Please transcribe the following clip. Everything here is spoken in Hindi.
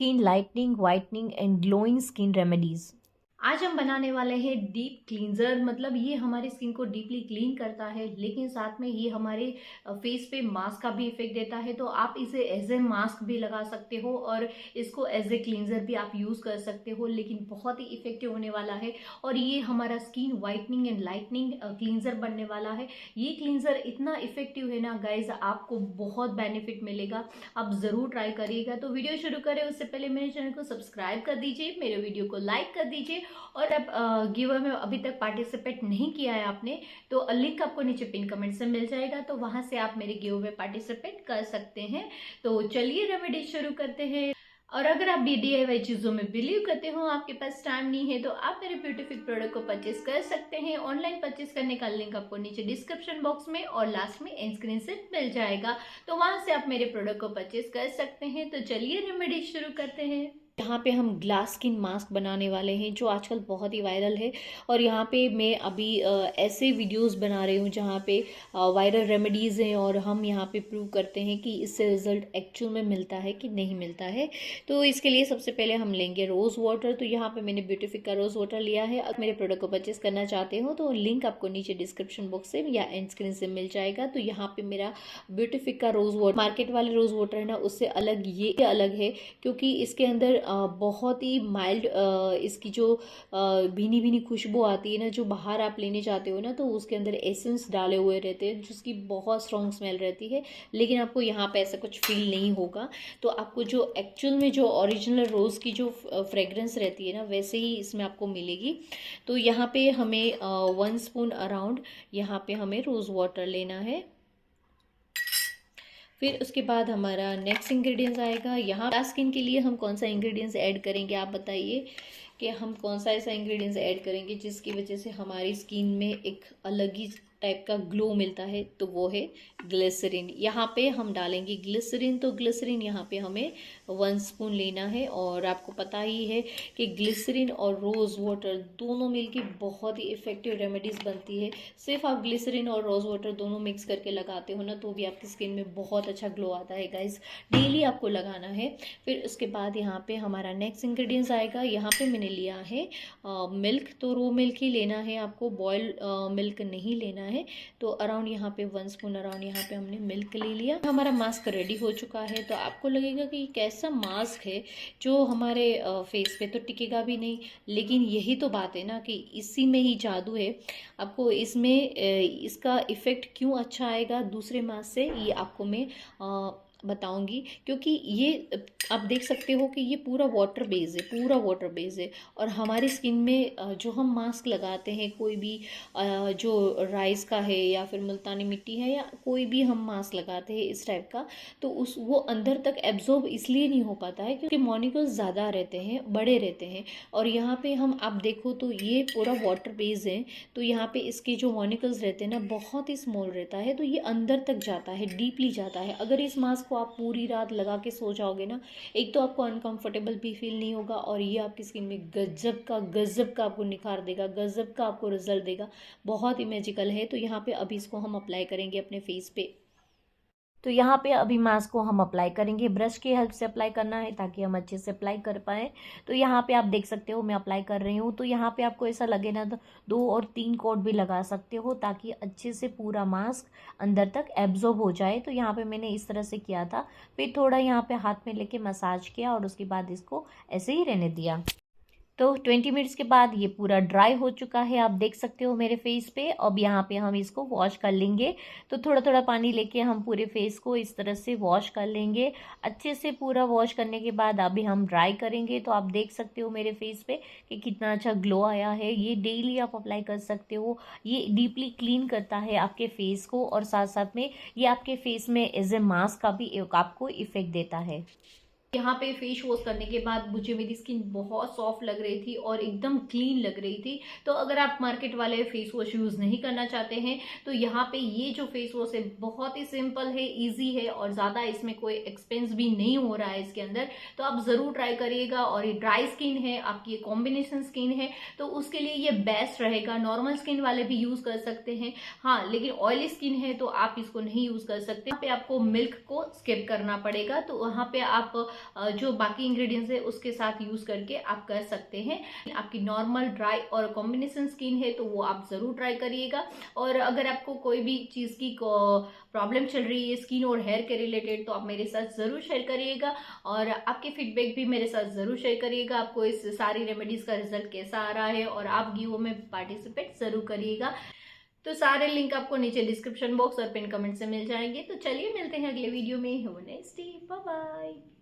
Skin lightening, whitening and glowing skin remedies. आज हम बनाने वाले हैं डीप क्लींजर। मतलब ये हमारी स्किन को डीपली क्लीन करता है, लेकिन साथ में ये हमारे फेस पे मास्क का भी इफेक्ट देता है। तो आप इसे एज ए मास्क भी लगा सकते हो और इसको एज ए क्लींजर भी आप यूज कर सकते हो, लेकिन बहुत ही इफेक्टिव होने वाला है। और ये हमारा skin whitening and lightning cleanser बनने वाला है। ये क्लींजर इतना इफेक्टिव है ना गाइज, आपको बहुत बेनिफिट मिलेगा। आप जरूर ट्राई करिएगा। तो वीडियो शुरू करें उससे पहले मेरे चैनल को सब्सक्राइब कर दीजिए, मेरे वीडियो को लाइक कर दीजिए। और अब गिव अवे में अभी तक पार्टिसिपेट नहीं किया है आपने, तो लिंक आपको नीचे पिन कमेंट से मिल जाएगा, तो वहां से आप मेरे गिव अवे पार्टिसिपेट कर सकते हैं। तो चलिए रेमेडी शुरू करते हैं। और अगर आप DIY चीजों में बिलीव करते हो, आपके पास टाइम नहीं है, तो आप मेरे ब्यूटीफिक प्रोडक्ट को परचेस कर सकते हैं। ऑनलाइन परचेस करने का लिंक आपको नीचे डिस्क्रिप्शन बॉक्स में और लास्ट में एंड स्क्रीन से मिल जाएगा, तो वहां से आप मेरे प्रोडक्ट को परचेस कर सकते हैं। तो चलिए रेमेडी शुरू करते हैं। यहाँ पे हम ग्लास स्किन मास्क बनाने वाले हैं, जो आजकल बहुत ही वायरल है। और यहाँ पे मैं अभी ऐसे वीडियोस बना रही हूँ जहाँ पे वायरल रेमेडीज़ हैं, और हम यहाँ पे प्रूव करते हैं कि इससे रिजल्ट एक्चुअल में मिलता है कि नहीं मिलता है। तो इसके लिए सबसे पहले हम लेंगे रोज़ वाटर। तो यहाँ पे मैंने ब्यूटीफिक का रोज़ वाटर लिया है। अगर मेरे प्रोडक्ट को परचेस करना चाहते हो तो लिंक आपको नीचे डिस्क्रिप्शन बॉक्स से या एंड स्क्रीन से मिल जाएगा। तो यहाँ पे मेरा ब्यूटीफिक का रोज़ वाटर, मार्केट वाले रोज़ वाटर है ना, उससे अलग ये अलग है, क्योंकि इसके अंदर बहुत ही माइल्ड इसकी जो भीनी भीनी खुशबू आती है ना, जो बाहर आप लेने जाते हो ना, तो उसके अंदर एसेंस डाले हुए रहते हैं जिसकी बहुत स्ट्रॉन्ग स्मेल रहती है। लेकिन आपको यहाँ पे ऐसा कुछ फील नहीं होगा। तो आपको जो एक्चुअल में जो ओरिजिनल रोज़ की जो फ्रेग्रेंस रहती है ना, वैसे ही इसमें आपको मिलेगी। तो यहाँ पे हमें 1 स्पून अराउंड यहाँ पे हमें रोज़ वाटर लेना है। फिर उसके बाद हमारा नेक्स्ट इंग्रेडिएंट्स आएगा। यहाँ स्किन के लिए हम कौन सा इंग्रेडिएंट्स ऐड करेंगे, आप बताइए कि हम कौन सा ऐसा इंग्रेडिएंट्स ऐड करेंगे जिसकी वजह से हमारी स्किन में एक अलग ही टाइप का ग्लो मिलता है। तो वो है ग्लिसरीन। यहाँ पे हम डालेंगे ग्लिसरीन। तो ग्लिसरीन यहाँ पे हमें 1 स्पून लेना है। और आपको पता ही है कि ग्लिसरीन और रोज़ वाटर दोनों मिलके बहुत ही इफेक्टिव रेमेडीज बनती है। सिर्फ आप ग्लिसरीन और रोज़ वाटर दोनों मिक्स करके लगाते हो ना, तो भी आपकी स्किन में बहुत अच्छा ग्लो आता है गाइज। डेली आपको लगाना है। फिर उसके बाद यहाँ पे हमारा नेक्स्ट इंग्रेडिएंट्स आएगा। यहाँ पे मैंने लिया है मिल्क। तो रो मिल्क ही लेना है आपको, बॉयल मिल्क नहीं लेना है। तो अराउंड यहाँ पे 1 स्पून अराउंड यहाँ पे हमने मिल्क ले लिया। हमारा मास्क रेडी हो चुका है। तो आपको लगेगा कि कैसा मास्क है जो हमारे फेस पे तो टिकेगा भी नहीं, लेकिन यही तो बात है ना कि इसी में ही जादू है। आपको इसमें इसका इफेक्ट क्यों अच्छा आएगा दूसरे मास्क से, ये आपको मैं बताऊंगी। क्योंकि ये आप देख सकते हो कि ये पूरा वाटर बेस है, पूरा वाटर बेस है। और हमारी स्किन में जो हम मास्क लगाते हैं, कोई भी जो राइस का है या फिर मुल्तानी मिट्टी है या कोई भी हम मास्क लगाते हैं इस टाइप का, तो उस वो अंदर तक एब्जॉर्ब इसलिए नहीं हो पाता है क्योंकि मॉलिक्यूल्स ज़्यादा रहते हैं, बड़े रहते हैं। और यहाँ पे हम आप देखो तो ये पूरा वाटर बेस है। तो यहाँ पे इसके जो मॉलिक्यूल्स रहते हैं ना, बहुत ही स्मॉल रहता है। तो ये अंदर तक जाता है, डीपली जाता है। अगर इस मास्क को आप पूरी रात लगा के सो जाओगे ना, एक तो आपको अनकंफर्टेबल भी फील नहीं होगा, और ये आपकी स्किन में गजब का आपको निखार देगा, गजब का आपको रिजल्ट देगा। बहुत ही मैजिकल है। तो यहाँ पे अभी इसको हम अप्लाई करेंगे अपने फेस पे। तो यहाँ पे अभी मास्क को हम अप्लाई करेंगे। ब्रश की हेल्प से अप्लाई करना है ताकि हम अच्छे से अप्लाई कर पाए। तो यहाँ पे आप देख सकते हो मैं अप्लाई कर रही हूँ। तो यहाँ पे आपको ऐसा लगे ना, तो 2 और 3 कोट भी लगा सकते हो ताकि अच्छे से पूरा मास्क अंदर तक एब्जॉर्ब हो जाए। तो यहाँ पे मैंने इस तरह से किया था। फिर थोड़ा यहाँ पे हाथ में लेके मसाज किया और उसके बाद इसको ऐसे ही रहने दिया। तो 20 मिनट्स के बाद ये पूरा ड्राई हो चुका है, आप देख सकते हो मेरे फेस पे। अब यहाँ पे हम इसको वॉश कर लेंगे। तो थोड़ा थोड़ा पानी लेके हम पूरे फेस को इस तरह से वॉश कर लेंगे। अच्छे से पूरा वॉश करने के बाद अभी हम ड्राई करेंगे। तो आप देख सकते हो मेरे फेस पे कि कितना अच्छा ग्लो आया है। ये डेली आप अप्लाई कर सकते हो। ये डीपली क्लीन करता है आपके फेस को, और साथ साथ में ये आपके फेस में एज ए मास्क का भी आपको इफेक्ट देता है। यहाँ पे फेस वॉश करने के बाद मुझे मेरी स्किन बहुत सॉफ्ट लग रही थी और एकदम क्लीन लग रही थी। तो अगर आप मार्केट वाले फेस वॉश यूज नहीं करना चाहते हैं, तो यहाँ पे ये जो फेस वॉश है बहुत ही सिंपल है, इजी है, और ज्यादा इसमें कोई एक्सपेंस भी नहीं हो रहा है इसके अंदर। तो आप जरूर ट्राई करिएगा। और ये ड्राई स्किन है आपकी, ये कॉम्बिनेशन स्किन है, तो उसके लिए ये बेस्ट रहेगा। नॉर्मल स्किन वाले भी यूज कर सकते हैं, हाँ, लेकिन ऑयली स्किन है तो आप इसको नहीं यूज कर सकते। यहाँ पे आपको मिल्क को स्किप करना पड़ेगा। तो वहाँ पे आप जो बाकी इंग्रेडिएंट्स है उसके साथ यूज करके आप कर सकते हैं। आपकी नॉर्मल, ड्राई और कॉम्बिनेशन स्किन है तो वो आप जरूर ट्राई करिएगा। और अगर आपको कोई भी चीज की प्रॉब्लम चल रही है स्किन और हेयर के रिलेटेड तो आप मेरे साथ जरूर शेयर करिएगा, और आपके फीडबैक भी मेरे साथ जरूर शेयर करिएगा। आपको इस सारी रेमेडीज का रिजल्ट कैसा आ रहा है, और आप गिव में पार्टिसिपेट जरूर करिएगा। तो सारे लिंक आपको नीचे डिस्क्रिप्शन बॉक्स और पिन कमेंट से मिल जाएंगे। तो चलिए मिलते हैं अगले वीडियो में। Have a nice day, bye bye.